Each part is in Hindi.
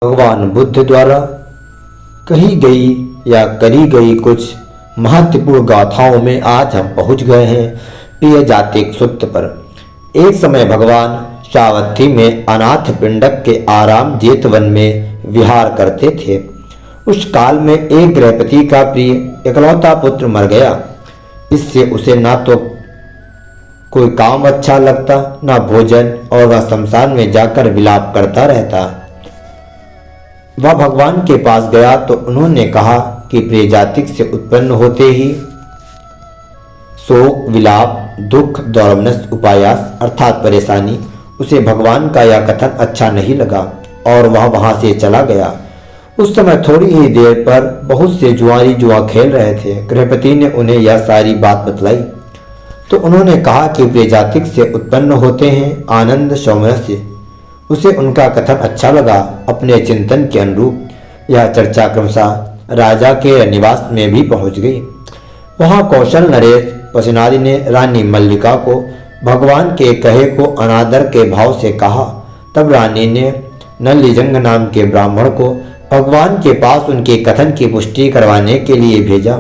भगवान बुद्ध द्वारा कही गई या करी गई कुछ महत्वपूर्ण गाथाओं में आज हम पहुंच गए हैं प्रिय जातिक सूत्र पर। एक समय भगवान सावत्थी में अनाथ पिंडक के आराम जेतवन में विहार करते थे। उस काल में एक गृहपति का प्रिय इकलौता पुत्र मर गया। इससे उसे ना तो कोई काम अच्छा लगता, ना भोजन, और वह शमशान में जाकर विलाप करता रहता। वह भगवान के पास गया तो उन्होंने कहा कि प्रिय जातिक से उत्पन्न होते ही शोक, विलाप, दुख, दौर्मनस, उपायास अर्थात परेशानी, उसे भगवान का यह कथन अच्छा नहीं लगा और वह वहां से चला गया। उस समय थोड़ी ही देर पर बहुत से जुआरी जुआ खेल रहे थे। गृहपति ने उन्हें यह सारी बात बतलाई तो उन्होंने कहा कि प्रिय जातिक से उत्पन्न होते हैं आनंद, सौमनस्य। उसे उनका कथन अच्छा लगा। अपने चिंतन के अनुरूप यह चर्चा क्रमशः राजा के निवास में भी पहुंच गई। वहां कौशल नरेश पसिनादि ने रानी मल्लिका को भगवान के कहे को अनादर के भाव से कहा। तब रानी ने नलिजंग नाम के ब्राह्मण को भगवान के पास उनके कथन की पुष्टि करवाने के लिए भेजा।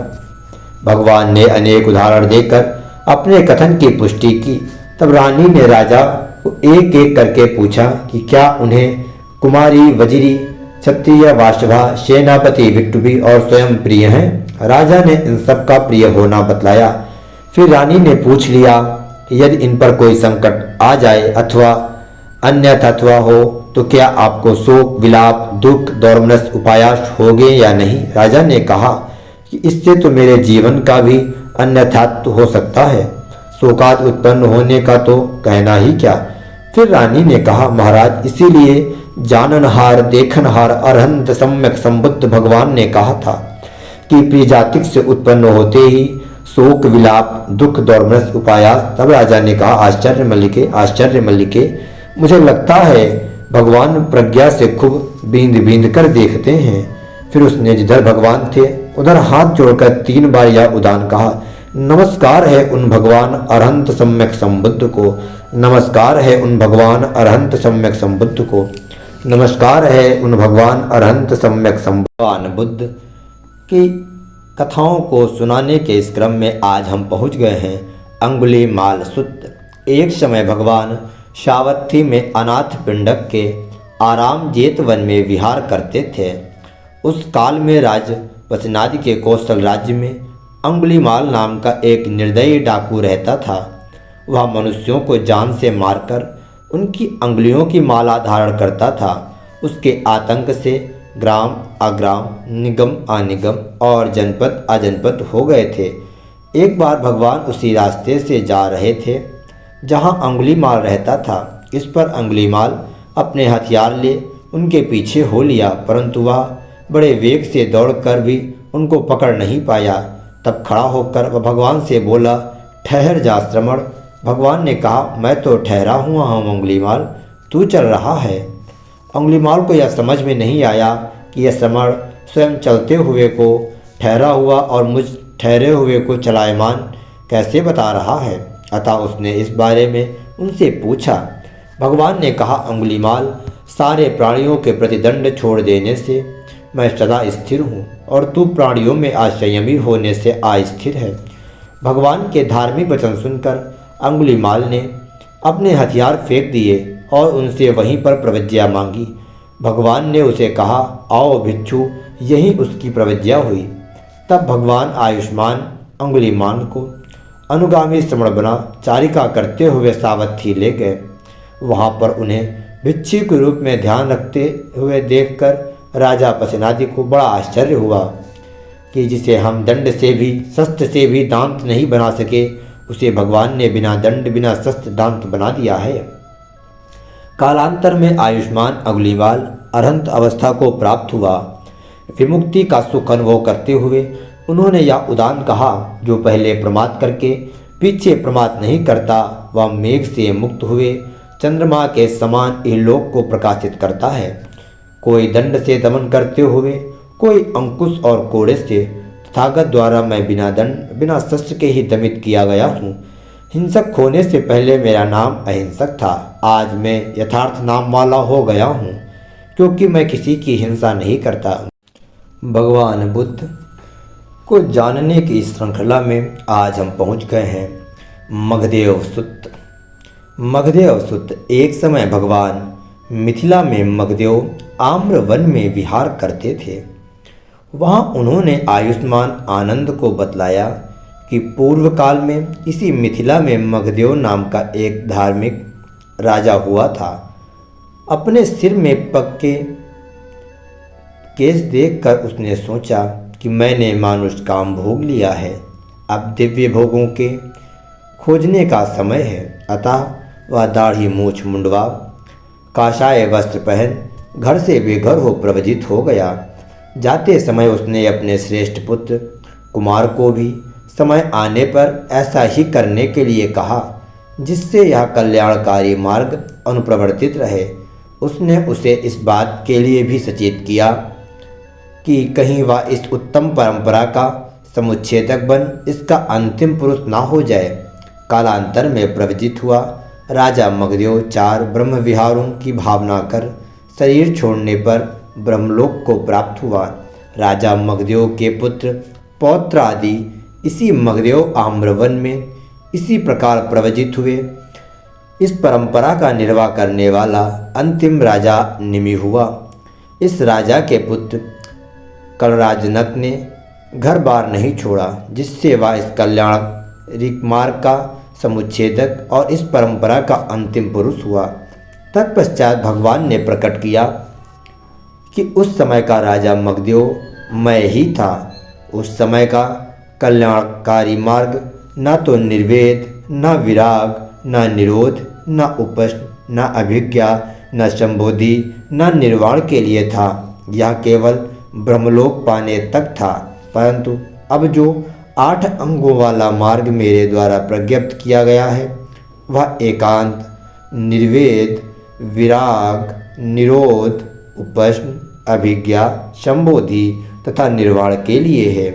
भगवान ने अनेक उदाहरण देकर अपने कथन की पुष्टि की। तब रानी ने राजा को एक एक करके पूछा कि क्या उन्हें कुमारी वजिरी, क्षत्रिय वाशभा, सेनापति विट्टुबी और स्वयं प्रिय हैं। राजा ने इन सब का प्रिय होना बतलाया। फिर रानी ने पूछ लिया कि यदि इन पर कोई संकट आ जाए अथवा अन्यथा हो तो क्या आपको शोक, विलाप, दुख, दौर्मनस, उपायास होगे या नहीं। राजा ने कहा कि इससे तो मेरे जीवन का भी अन्यथा हो सकता है, शोकाद उत्पन्न होने का तो कहना ही क्या। फिर रानी ने कहा महाराज, इसीलिए जाननहार देखनहार अरहंत सम्यक संबुद्ध भगवान ने कहा था कि प्रिय जातिक से उत्पन्न होते ही शोक, विलाप, दुख, दौर्मनस, उपायास। तब राजा ने कहा आश्चर्य मल्लिके, आश्चर्य मल्लिके, मुझे लगता है भगवान प्रज्ञा से खूब बींद बींद कर देखते हैं। फिर उसने जिधर भगवान थे उधर हाथ जोड़कर 3 बार यह उदान कहा, नमस्कार है उन भगवान अरहंत सम्यक संबुद्ध को, नमस्कार है उन भगवान अरहंत सम्यक संबुद्ध को, नमस्कार है उन भगवान अरहंत सम्यक संबुद्ध। भगवान बुद्ध की कथाओं को सुनाने के इस क्रम में आज हम पहुंच गए हैं अंगुलीमाल सूत्र। एक समय भगवान सावत्थी में अनाथ पिंडक के आराम जेतवन में विहार करते थे। उस काल में राज पसिनादि के कौशल राज्य में अंगुलीमाल नाम का एक निर्दयी डाकू रहता था। वह मनुष्यों को जान से मारकर उनकी अंगुलियों की माला धारण करता था। उसके आतंक से ग्राम अग्राम, निगम अनिगम और जनपद अजनपद हो गए थे। एक बार भगवान उसी रास्ते से जा रहे थे जहां अंगुलीमाल रहता था। इस पर अंगुलीमाल अपने हथियार ले उनके पीछे हो लिया, परंतु वह बड़े वेग से दौड़कर भी उनको पकड़ नहीं पाया। तब खड़ा होकर वह भगवान से बोला, ठहर जा श्रमण। भगवान ने कहा, मैं तो ठहरा हुआ हूँ अंगुलीमाल, तू चल रहा है। अंगुलीमाल को यह समझ में नहीं आया कि यह श्रमण स्वयं चलते हुए को ठहरा हुआ और मुझ ठहरे हुए को चलायमान कैसे बता रहा है। अतः उसने इस बारे में उनसे पूछा। भगवान ने कहा, अंगुलीमाल, सारे प्राणियों के प्रति दंड छोड़ देने से मैं सदा स्थिर हूँ और तू प्राणियों में असंयमी होने से अस्थिर है। भगवान के धार्मिक वचन सुनकर अंगुलीमाल ने अपने हथियार फेंक दिए और उनसे वहीं पर प्रवज्ञा मांगी। भगवान ने उसे कहा, आओ भिक्षु, यही उसकी प्रवज्ञा हुई। तब भगवान आयुष्मान अंगुलीमाल को अनुगामी श्रमण बना चारिका करते हुए सावत्थी ले गए। वहाँ पर उन्हें भिक्षु के रूप में ध्यान रखते हुए देखकर राजा पसिनादि को बड़ा आश्चर्य हुआ कि जिसे हम दंड से भी, शस्त्र से भी दांत नहीं बना सके, उसे भगवान ने बिना दंड बिना शस्त्र दांत बना दिया है। कालांतर में आयुष्मान अंगुलीमाल अरहंत अवस्था को प्राप्त हुआ। विमुक्ति का सुख अनुभव करते हुए उन्होंने यह उदान कहा, जो पहले प्रमाद करके पीछे प्रमाद नहीं करता, वह मेघ से मुक्त हुए चंद्रमा के समान इहलोक को प्रकाशित करता है। कोई दंड से दमन करते हुए, कोई अंकुश और कोड़े से, तथागत द्वारा मैं बिना दंड बिना शस्त्र के ही दमित किया गया हूँ। हिंसक होने से पहले मेरा नाम अहिंसक था, आज मैं यथार्थ नाम वाला हो गया हूँ। क्योंकि मैं किसी की हिंसा नहीं करता। भगवान बुद्ध को जानने की इस श्रृंखला में आज हम पहुंच गए हैं मगधेव सुत्त। मगधेव सुत्त एक समय भगवान मिथिला में मगधेव आम्र वन में विहार करते थे। वहाँ उन्होंने आयुष्मान आनंद को बतलाया कि पूर्व काल में इसी मिथिला में मगधेव नाम का एक धार्मिक राजा हुआ था। अपने सिर में पक्के केस देखकर उसने सोचा कि मैंने मानुष काम भोग लिया है, अब दिव्य भोगों के खोजने का समय है। अतः वह दाढ़ी मूछ मुंडवा काशाय वस्त्र पहन घर से बेघर हो प्रव्रजित हो गया। जाते समय उसने अपने श्रेष्ठ पुत्र कुमार को भी समय आने पर ऐसा ही करने के लिए कहा, जिससे यह कल्याणकारी मार्ग अनुप्रवर्तित रहे। उसने उसे इस बात के लिए भी सचेत किया कि कहीं वह इस उत्तम परंपरा का समुच्छेदक बन इसका अंतिम पुरुष ना हो जाए। कालांतर में प्रवजित हुआ राजा मगधेव 4 ब्रह्म विहारों की भावना कर शरीर छोड़ने पर ब्रह्मलोक को प्राप्त हुआ। राजा मगधेव के पुत्र पौत्र आदि इसी मगधेव आम्रवन में इसी प्रकार प्रवजित हुए। इस परंपरा का निर्वाह करने वाला अंतिम राजा निमि हुआ। इस राजा के पुत्र कलराजनक ने घर बार नहीं छोड़ा, जिससे वह इस कल्याण मार्ग का समुच्छेदक और इस परंपरा का अंतिम पुरुष हुआ। तत्पश्चात भगवान ने प्रकट किया कि उस समय का राजा मगधेव मैं ही था। उस समय का कल्याणकारी मार्ग न तो निर्वेद, न विराग, न निरोध, न उपस्थ, न अभिज्ञा, न संबोधि, न निर्वाण के लिए था। यह केवल ब्रह्मलोक पाने तक था। परंतु अब जो 8 अंगों वाला मार्ग मेरे द्वारा प्रज्ञप्त किया गया है, वह एकांत, निर्वेद, विराग, निरोध, उपस्थ, अभिज्ञा, संबोधि तथा निर्वाण के लिए है।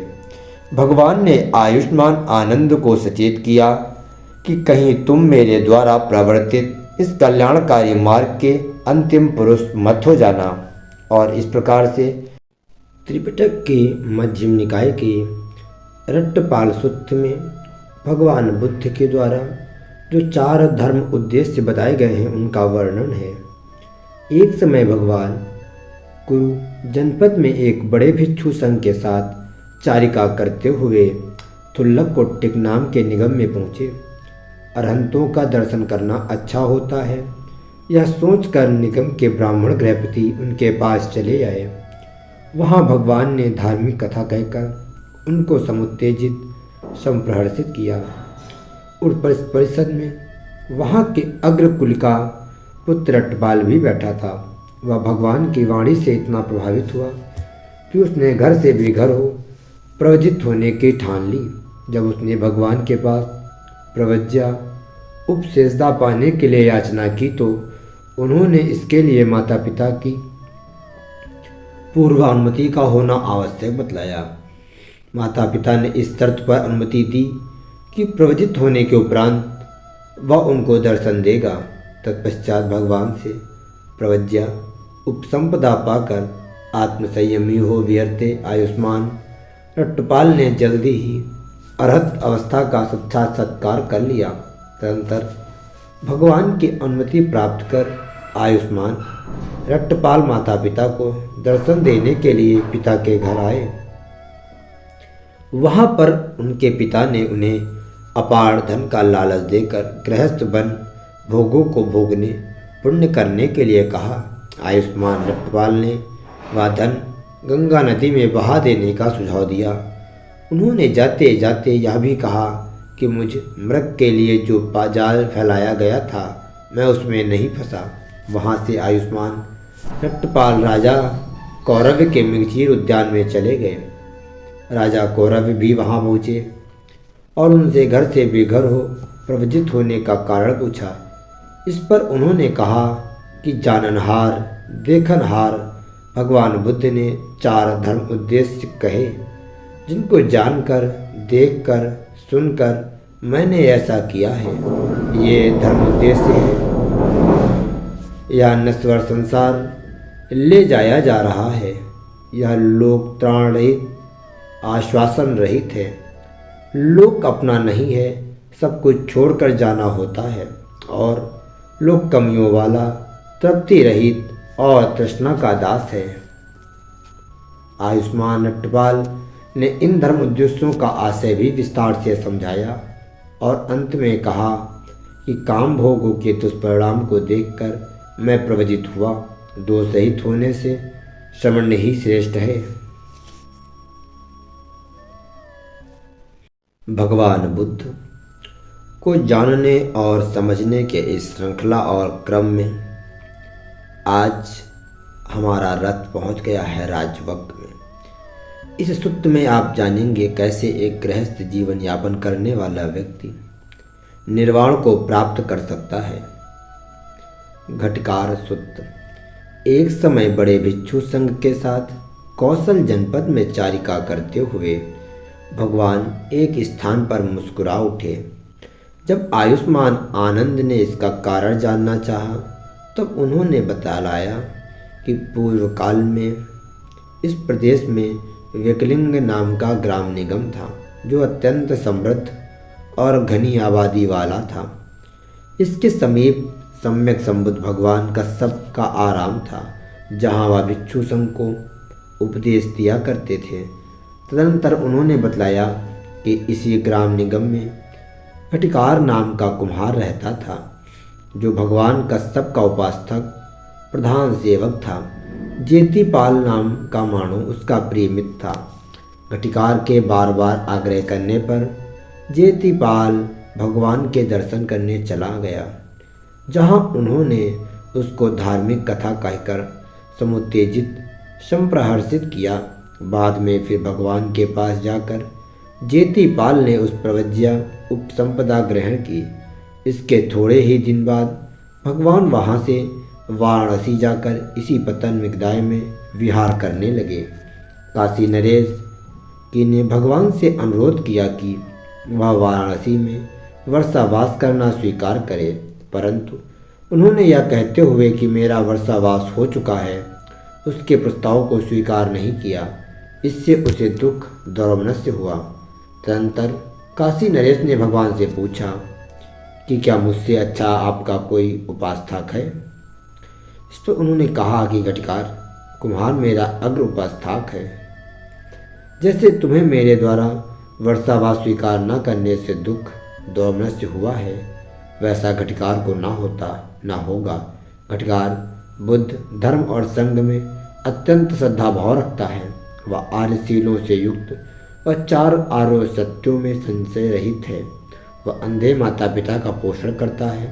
भगवान ने आयुष्मान आनंद को सचेत किया कि कहीं तुम मेरे द्वारा प्रवर्तित इस कल्याणकारी मार्ग के अंतिम पुरुष मत हो जाना। और इस प्रकार से त्रिपिटक के मध्यम निकाय के रट्टपाल सूत्र में भगवान बुद्ध के द्वारा जो 4 धर्म उद्देश्य बताए गए हैं उनका वर्णन है। एक समय भगवान कुरु जनपद में एक बड़े भिक्षु संघ के साथ चारिका करते हुए थुल्लकोट्टिक नाम के निगम में पहुँचे। अरहंतों का दर्शन करना अच्छा होता है, यह सोचकर निगम के ब्राह्मण गृहपति उनके पास चले आए। वहाँ भगवान ने धार्मिक कथा कहकर उनको समुत्तेजित संप्रहर्षित किया। उस परिषद में वहाँ के अग्रकुल का पुत्र रट्टपाल भी बैठा था। वह भगवान की वाणी से इतना प्रभावित हुआ कि उसने घर से बेघर हो प्रवजित होने की ठान ली। जब उसने भगवान के पास प्रवज्या उपसेजदा पाने के लिए याचना की तो उन्होंने इसके लिए माता पिता की पूर्वानुमति का होना आवश्यक बतलाया। माता पिता ने इस शर्त पर अनुमति दी कि प्रवजित होने के उपरांत वह उनको दर्शन देगा। तत्पश्चात भगवान से प्रवज्या उपसंपदा पाकर आत्मसंयमी हो विहरते आयुष्मान रट्टपाल ने जल्दी ही अरहत अवस्था का साक्षात्कार कर लिया। तदनंतर भगवान की अनुमति प्राप्त कर आयुष्मान रट्टपाल माता पिता को दर्शन देने के लिए पिता के घर आए। वहाँ पर उनके पिता ने उन्हें अपार धन का लालच देकर गृहस्थ बन भोगों को भोगने पुण्य करने के लिए कहा। आयुष्मान रट्टपाल ने वह धन गंगा नदी में बहा देने का सुझाव दिया। उन्होंने जाते जाते यह भी कहा कि मुझ मृग के लिए जो जाल फैलाया गया था मैं उसमें नहीं फंसा। वहाँ से आयुष्मान रट्टपाल राजा कौरव के मृगचीर उद्यान में चले गए। राजा कौरव भी वहाँ पहुँचे और उनसे घर से बेघर हो प्रवजित होने का कारण पूछा। इस पर उन्होंने कहा कि जाननहार देखनहार भगवान बुद्ध ने 4 धर्म उद्देश्य कहे, जिनको जानकर देखकर सुनकर मैंने ऐसा किया है। ये धर्म उद्देश्य है या नश्वर संसार ले जाया जा रहा है। यह लोक त्राण रहित, आश्वासन रहित है। लोक अपना नहीं है, सब कुछ छोड़कर जाना होता है। और लोक कमियों वाला, तृप्ति रहित और तृष्णा का दास है। आयुष्मान रट्टपाल ने इन धर्म उद्देश्यों का आशय भी विस्तार से समझाया और अंत में कहा कि काम भोगों के दुष्परिणाम को देखकर मैं प्रवजित हुआ। दोष रहित होने से श्रवण ही श्रेष्ठ है। भगवान बुद्ध को जानने और समझने के इस श्रृंखला और क्रम में आज हमारा रथ पहुंच गया है राजवक में। इस सूत्र में आप जानेंगे कैसे एक गृहस्थ जीवन यापन करने वाला व्यक्ति निर्वाण को प्राप्त कर सकता है। घटकार सूत्र। एक समय बड़े भिक्षु संघ के साथ कौशल जनपद में चारिका करते हुए भगवान एक स्थान पर मुस्कुरा उठे। जब आयुष्मान आनंद ने इसका कारण जानना चाहा तब उन्होंने बतलाया कि पूर्व काल में इस प्रदेश में वेकलिंग नाम का ग्राम निगम था जो अत्यंत समृद्ध और घनी आबादी वाला था। इसके समीप सम्यक संबुद्ध भगवान कश्यप का आराम था जहाँ वह भिक्षु संघ को उपदेश दिया करते थे। तदनंतर उन्होंने बतलाया कि इसी ग्राम निगम में घटिकार नाम का कुम्हार रहता था जो भगवान कश्यप का उपासक प्रधान सेवक था। जेतीपाल नाम का मानो उसका प्रिय मित्र था। घटिकार के बार बार आग्रह करने पर जेतीपाल भगवान के दर्शन करने चला गया जहाँ उन्होंने उसको धार्मिक कथा कहकर समुत्तेजित संप्रहर्षित किया। बाद में फिर भगवान के पास जाकर जेतीपाल ने उस प्रवज्या उपसंपदा ग्रहण की। इसके थोड़े ही दिन बाद भगवान वहाँ से वाराणसी जाकर इसी पतन मिगदाय में विहार करने लगे। काशी नरेश की ने भगवान से अनुरोध किया कि वह वाराणसी में वर्षावास करना स्वीकार करे, परंतु उन्होंने यह कहते हुए कि मेरा वर्षावास हो चुका है उसके प्रस्ताव को स्वीकार नहीं किया। इससे उसे दुख दौर्मनस्य हुआ। तदनंतर काशी नरेश ने भगवान से पूछा कि क्या मुझसे अच्छा आपका कोई उपासक है। इस पर उन्होंने कहा कि घटिकार कुम्हार मेरा अग्र उपासक है। जैसे तुम्हें मेरे द्वारा वर्षावास स्वीकार न करने से दुख दौर्मनस्य हुआ है वैसा घटिकार को ना होता ना होगा। घटिकार बुद्ध धर्म और संघ में अत्यंत श्रद्धा भाव रखता है। वह आर्यशीलों से युक्त व 4 आर्य सत्यों में संशय रहित है। वह अंधे माता पिता का पोषण करता है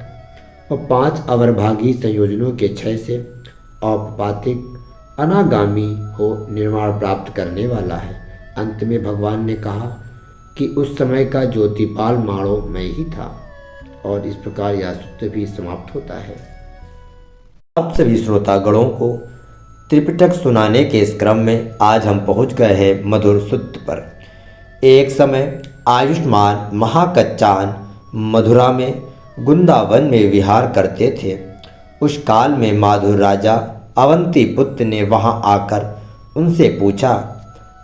और 5 अवरभागी संयोजनों के क्षय से औपपातिक अनागामी हो निर्माण प्राप्त करने वाला है। अंत में भगवान ने कहा कि उस समय का ज्योतिपाल माणो मैं ही था। और इस प्रकार यह सूत्र भी समाप्त होता है। आप सभी श्रोतागणों को त्रिपिटक सुनाने के इस क्रम में आज हम पहुंच गए हैं मधुर सूत्र पर। एक समय आयुष्मान महाकच्चान मधुरा में गुंदावन में विहार करते थे। उस काल में माधुर राजा अवंती पुत्र ने वहां आकर उनसे पूछा,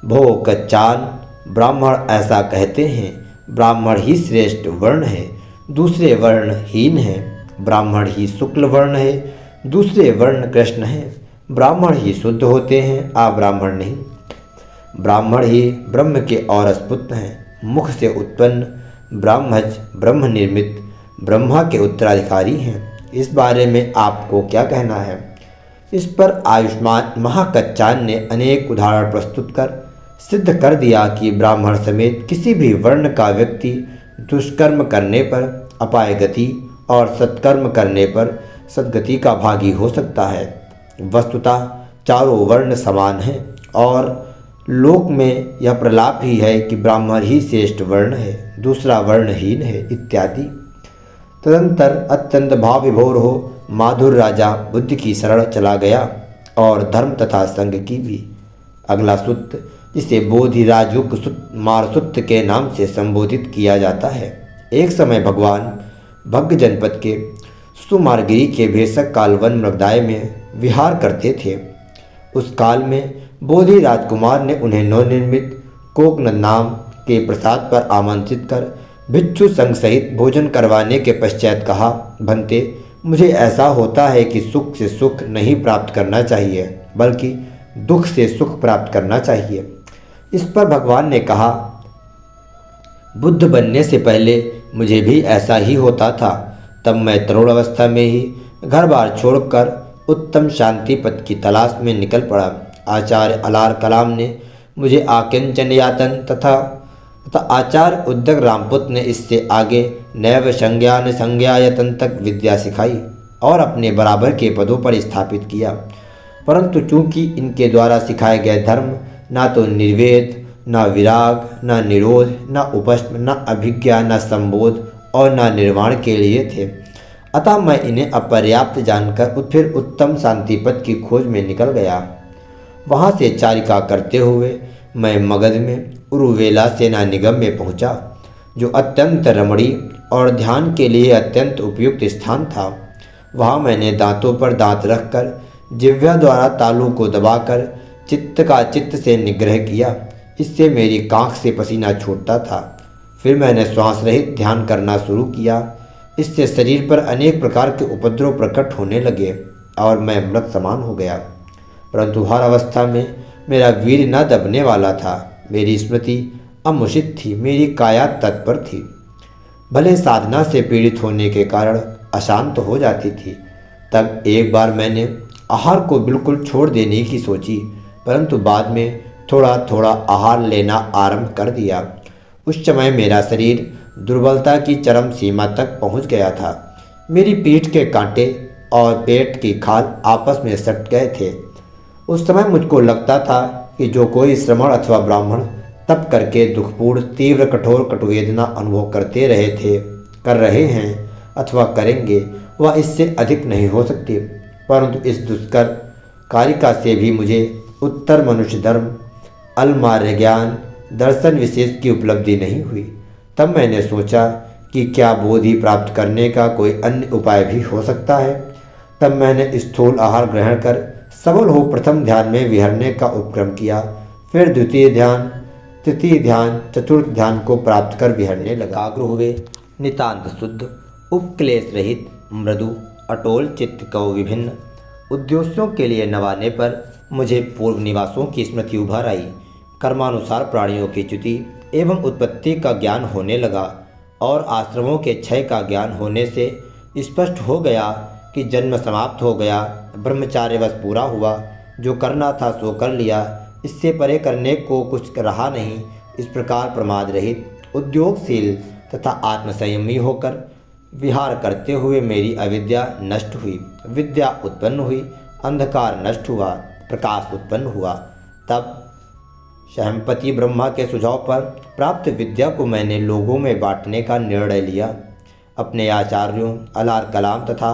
भो कच्चान, ब्राह्मण ऐसा कहते हैं ब्राह्मण ही श्रेष्ठ वर्ण है, दूसरे वर्ण हीन है। ब्राह्मण ही शुक्ल वर्ण है, दूसरे वर्ण कृष्ण है। ब्राह्मण ही शुद्ध होते हैं, अब्राह्मण नहीं। ब्राह्मण ही ब्रह्म के औरस पुत्र हैं। मुख से उत्पन्न ब्राह्मज ब्रह्म निर्मित ब्रह्मा के उत्तराधिकारी हैं। इस बारे में आपको क्या कहना है। इस पर आयुष्मान महाकच्चान ने अनेक उदाहरण प्रस्तुत कर सिद्ध कर दिया कि ब्राह्मण समेत किसी भी वर्ण का व्यक्ति दुष्कर्म करने पर अपाय गति और सत्कर्म करने पर सद्गति का भागी हो सकता है। वस्तुतः चारों वर्ण समान हैं और लोक में यह प्रलाप ही है कि ब्राह्मण ही श्रेष्ठ वर्ण है, दूसरा वर्णहीन है इत्यादि। तदंतर अत्यंत भाव विभोर हो माधुर राजा बुद्ध की शरण चला गया और धर्म तथा संघ की भी। अगला सूत्र जिसे बोधिराजुक मारसूत्र के नाम से संबोधित किया जाता है। एक समय भगवान भग्ग जनपद के सुमारगिरी के भेषक कालवन मृगदाय में विहार करते थे। उस काल में बोधि राजकुमार ने उन्हें नवनिर्मित कोकनद नाम के प्रसाद पर आमंत्रित कर भिक्षु संघ सहित भोजन करवाने के पश्चात कहा, भंते, मुझे ऐसा होता है कि सुख से सुख नहीं प्राप्त करना चाहिए, बल्कि दुख से सुख प्राप्त करना चाहिए। इस पर भगवान ने कहा, बुद्ध बनने से पहले मुझे भी ऐसा ही होता था। तब मैं तरुण अवस्था में ही घर बार छोड़कर उत्तम शांति पद की तलाश में निकल पड़ा। आचार्य अलार कलाम ने मुझे आकिंचन यातन तथा आचार्य उद्दक रामपुत ने इससे आगे नैव संज्ञान संज्ञायतन तक विद्या सिखाई और अपने बराबर के पदों पर स्थापित किया। परंतु चूंकि इनके द्वारा सिखाए गए धर्म ना तो निर्वेद, न विराग, न निरोध, न उपष्ट, न अभिज्ञा, न संबोध और न निर्वाण के लिए थे, अतः मैं इन्हें अपर्याप्त जानकर फिर उत्तम शांतिपद की खोज में निकल गया। वहाँ से चारिका करते हुए मैं मगध में उरुवेला सेना निगम में पहुँचा, जो अत्यंत रमणीय और ध्यान के लिए अत्यंत उपयुक्त स्थान था। वहाँ मैंने दांतों पर दांत रखकर जिह्वा द्वारा तालू को दबाकर चित्त का चित्त से निग्रह किया। इससे मेरी कांख से पसीना छूटता था। फिर मैंने श्वास रहित ध्यान करना शुरू किया। इससे शरीर पर अनेक प्रकार के उपद्रव प्रकट होने लगे और मैं मृत समान हो गया। परंतु हर अवस्था में मेरा वीर न दबने वाला था। मेरी स्मृति अमुषित थी, मेरी काया तत्पर थी। भले साधना से पीड़ित होने के कारण अशांत हो जाती थी। तब एक बार मैंने आहार को बिल्कुल छोड़ देने की सोची, परंतु बाद में थोड़ा थोड़ा आहार लेना आरंभ कर दिया। उस समय मेरा शरीर दुर्बलता की चरम सीमा तक पहुंच गया था। मेरी पीठ के कांटे और पेट की खाल आपस में सट गए थे। उस समय मुझको लगता था कि जो कोई श्रमण अथवा ब्राह्मण तप करके दुखपूर्ण तीव्र कठोर कटुवेदना अनुभव कर रहे हैं अथवा करेंगे, वह इससे अधिक नहीं हो सकती। परंतु इस दुष्कर कारिका से भी मुझे उत्तर मनुष्य धर्म, अलमार्य ज्ञान, दर्शन विशेष की उपलब्धि नहीं हुई। तब मैंने सोचा कि क्या बोधि प्राप्त करने का कोई अन्य उपाय भी हो सकता है। तब मैंने स्थूल आहार ग्रहण कर सबल हो प्रथम ध्यान में विहरने का उपक्रम किया। फिर द्वितीय ध्यान, तृतीय ध्यान, चतुर्थ ध्यान को प्राप्त कर विहरने लगा। एकाग्र हुए, नितांत शुद्ध, उपक्लेश रहित, मृदु, अटोल चित्त को विभिन्न उद्देश्यों के लिए नवाने पर मुझे पूर्व निवासों की स्मृति उभर आई। कर्मानुसार प्राणियों की च्युति एवं उत्पत्ति का ज्ञान होने लगा और आश्रमों के क्षय का ज्ञान होने से स्पष्ट हो गया कि जन्म समाप्त हो गया, ब्रह्मचार्यवश पूरा हुआ, जो करना था सो कर लिया, इससे परे करने को कुछ रहा नहीं। इस प्रकार प्रमाद रहित, उद्योगशील तथा आत्मसंयमी होकर विहार करते हुए मेरी अविद्या नष्ट हुई, विद्या उत्पन्न हुई, अंधकार नष्ट हुआ, प्रकाश उत्पन्न हुआ। तब सहमपति ब्रह्मा के सुझाव पर प्राप्त विद्या को मैंने लोगों में बांटने का निर्णय लिया। अपने आचार्यों अलार कलाम तथा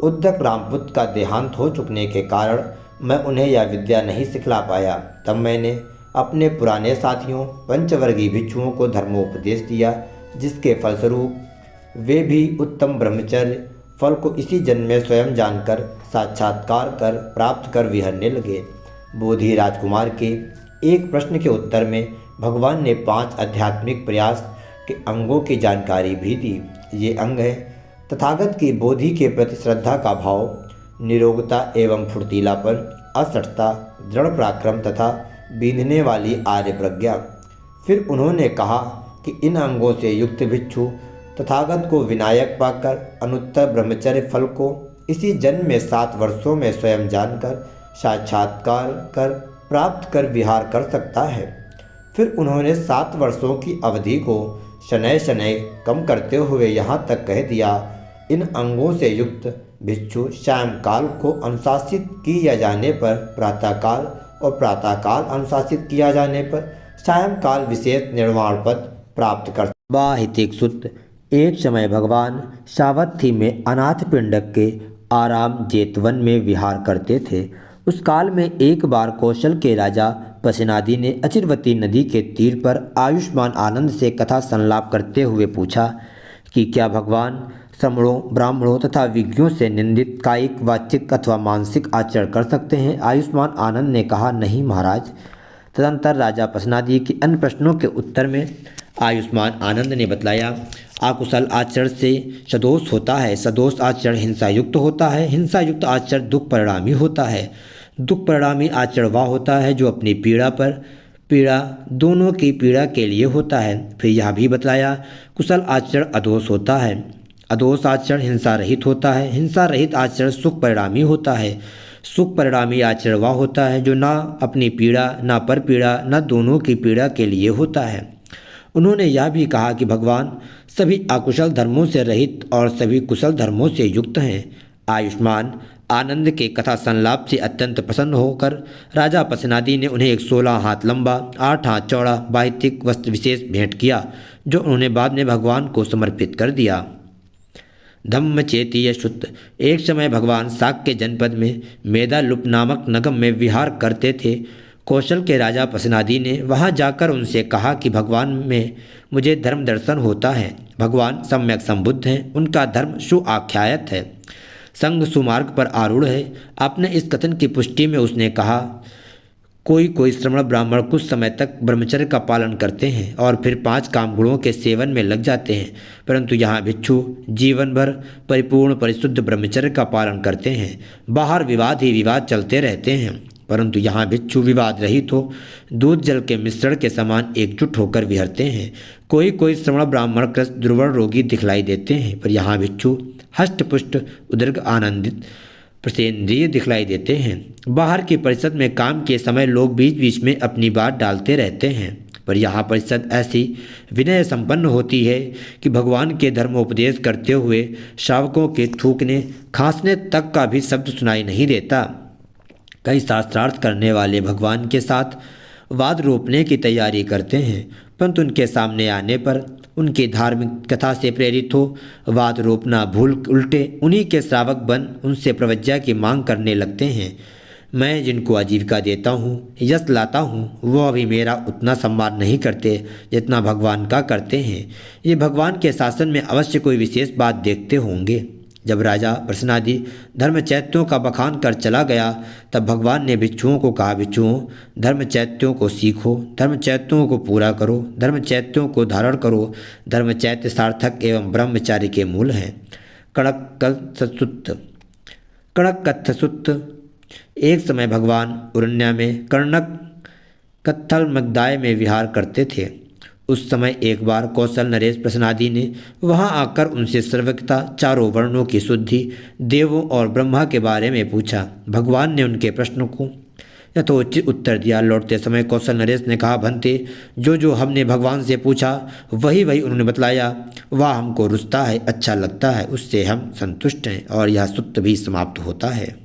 उद्दक रामपुत का देहांत हो चुकने के कारण मैं उन्हें यह विद्या नहीं सिखला पाया। तब मैंने अपने पुराने साथियों पंचवर्गीय भिक्षुओं को धर्मोपदेश दिया, जिसके फलस्वरूप वे भी उत्तम ब्रह्मचर्य फल को इसी जन्म में स्वयं जानकर साक्षात्कार कर प्राप्त कर विहरने लगे। बोधि राजकुमार के एक प्रश्न के उत्तर में भगवान ने 5 आध्यात्मिक प्रयास के अंगों की जानकारी भी दी। ये अंग है तथागत की बोधि के प्रति श्रद्धा का भाव, निरोगता एवं फुर्तीलापन, असठता, दृढ़ पराक्रम तथा बींधने वाली आर्य प्रज्ञा। फिर उन्होंने कहा कि इन अंगों से युक्त भिक्षु तथागत को विनायक पाकर अनुत्तर ब्रह्मचर्य फल को इसी जन्म में 7 वर्षों में स्वयं जानकर साक्षात्कार कर प्राप्त कर विहार कर सकता है। फिर उन्होंने 7 वर्षों की अवधि को शनैः शनैः कम करते हुए यहाँ तक कह दिया, इन अंगों से युक्त भिक्षु सायंकाल को अनुशासित किया जाने पर प्रातःकाल और प्रातःकाल अनुशासित किया जाने पर सायंकाल विशेष निर्वाण पद प्राप्त कर। वाहितिक सूत्र। एक समय भगवान सावत्थी में अनाथ पिंडक के आराम जेतवन में विहार करते थे। उस काल में एक बार कौशल के राजा पशनादि ने अचिरवती नदी के तीर पर आयुष्मान आनंद से कथा संलाप करते हुए पूछा कि क्या भगवान श्रमणों, ब्राह्मणों तथा विज्ञों से निंदित कायिक, वाचिक अथवा मानसिक आचरण कर सकते हैं? आयुष्मान आनंद ने कहा, नहीं महाराज। तदंतर राजा प्रश्नादि के अन्य प्रश्नों के उत्तर में आयुष्मान आनंद ने बतलाया, अकुशल आचरण से सदोष होता है, सदोष आचरण हिंसा युक्त होता है, हिंसा युक्त आचरण दुख परिणामी होता है, दुख परिणामी आचरण वह होता है जो अपनी पीड़ा दोनों की पीड़ा के लिए होता है। फिर यह भी बतलाया, कुशल आचरण अदोष होता है, अदोष आचरण हिंसा रहित होता है, हिंसा रहित आचरण सुख परिणामी होता है, सुख परिणामी आचरण वह होता है जो ना अपनी पीड़ा, ना पर पीड़ा, ना दोनों की पीड़ा के लिए होता है। उन्होंने यह भी कहा कि भगवान सभी अकुशल धर्मों से रहित और सभी कुशल धर्मों से युक्त हैं। आयुष्मान आनंद के कथा संलाप से अत्यंत प्रसन्न होकर राजा पसनादी ने उन्हें एक 16 हाथ लंबा, 8 हाथ चौड़ा वाहितिक वस्त्र विशेष भेंट किया, जो उन्होंने बाद में भगवान को समर्पित कर दिया। धम्मचेतीय शुद्ध। एक समय भगवान शाक्य जनपद में मेदालुप नामक नगम में विहार करते थे। कौशल के राजा पसनादी ने वहां जाकर उनसे कहा कि भगवान में मुझे धर्म दर्शन होता है। भगवान सम्यक संबुद्ध हैं, उनका धर्म सुआख्यायत है, संग सुमार्ग पर आरूढ़ है। अपने इस कथन की पुष्टि में उसने कहा, कोई श्रमण ब्राह्मण कुछ समय तक ब्रह्मचर्य का पालन करते हैं और फिर 5 काम गुणों के सेवन में लग जाते हैं, परंतु यहाँ भिक्षु जीवन भर परिपूर्ण परिशुद्ध ब्रह्मचर्य का पालन करते हैं। बाहर विवाद ही विवाद चलते रहते हैं, परंतु यहाँ भिक्षु विवाद रहित हो दूध जल के मिश्रण के समान एकजुट होकर विहरते हैं। कोई श्रमण ब्राह्मण ग्रस्त दुर्बल रोगी दिखलाई देते हैं, पर यहाँ भिक्षु हष्ट पुष्ट उदर्ग आनंदित प्रसेंद्रिय दिखलाई देते हैं। बाहर की परिषद में काम के समय लोग बीच बीच में अपनी बात डालते रहते हैं, पर यहाँ परिषद ऐसी विनय संपन्न होती है कि भगवान के धर्मोपदेश करते हुए श्रावकों के थूकने खांसने तक का भी शब्द सुनाई नहीं देता। कई शास्त्रार्थ करने वाले भगवान के साथ वाद रोपने की तैयारी करते हैं, परंतु उनके सामने आने पर उनकी धार्मिक कथा से प्रेरित हो वाद रोपना भूल उल्टे उन्हीं के श्रावक बन उनसे प्रवज्ञा की मांग करने लगते हैं। मैं जिनको आजीविका देता हूँ, यश लाता हूँ, वह भी मेरा उतना सम्मान नहीं करते जितना भगवान का करते हैं। ये भगवान के शासन में अवश्य कोई विशेष बात देखते होंगे। जब राजा प्रश्नादि धर्म चैत्यों का बखान कर चला गया, तब भगवान ने भिक्षुओं को कहा, भिक्षुओं, धर्म चैत्यों को सीखो, धर्म चैत्यों को पूरा करो, धर्म चैत्यों को धारण करो। धर्म चैत्य सार्थक एवं ब्रह्मचारी के मूल हैं। कणक कथसुत्त। एक समय भगवान उरण्या में कर्णक कत्थल मगदाय में विहार करते थे। उस समय एक बार कौशल नरेश प्रश्नादि ने वहां आकर उनसे सर्वज्ञता, चारों वर्णों की शुद्धि, देवों और ब्रह्मा के बारे में पूछा। भगवान ने उनके प्रश्नों को यथोचित उत्तर दिया। लौटते समय कौशल नरेश ने कहा, भंते, जो हमने भगवान से पूछा वही उन्होंने बतलाया। वह हमको रुचता है, अच्छा लगता है, उससे हम संतुष्ट हैं और यह सूत्र भी समाप्त होता है।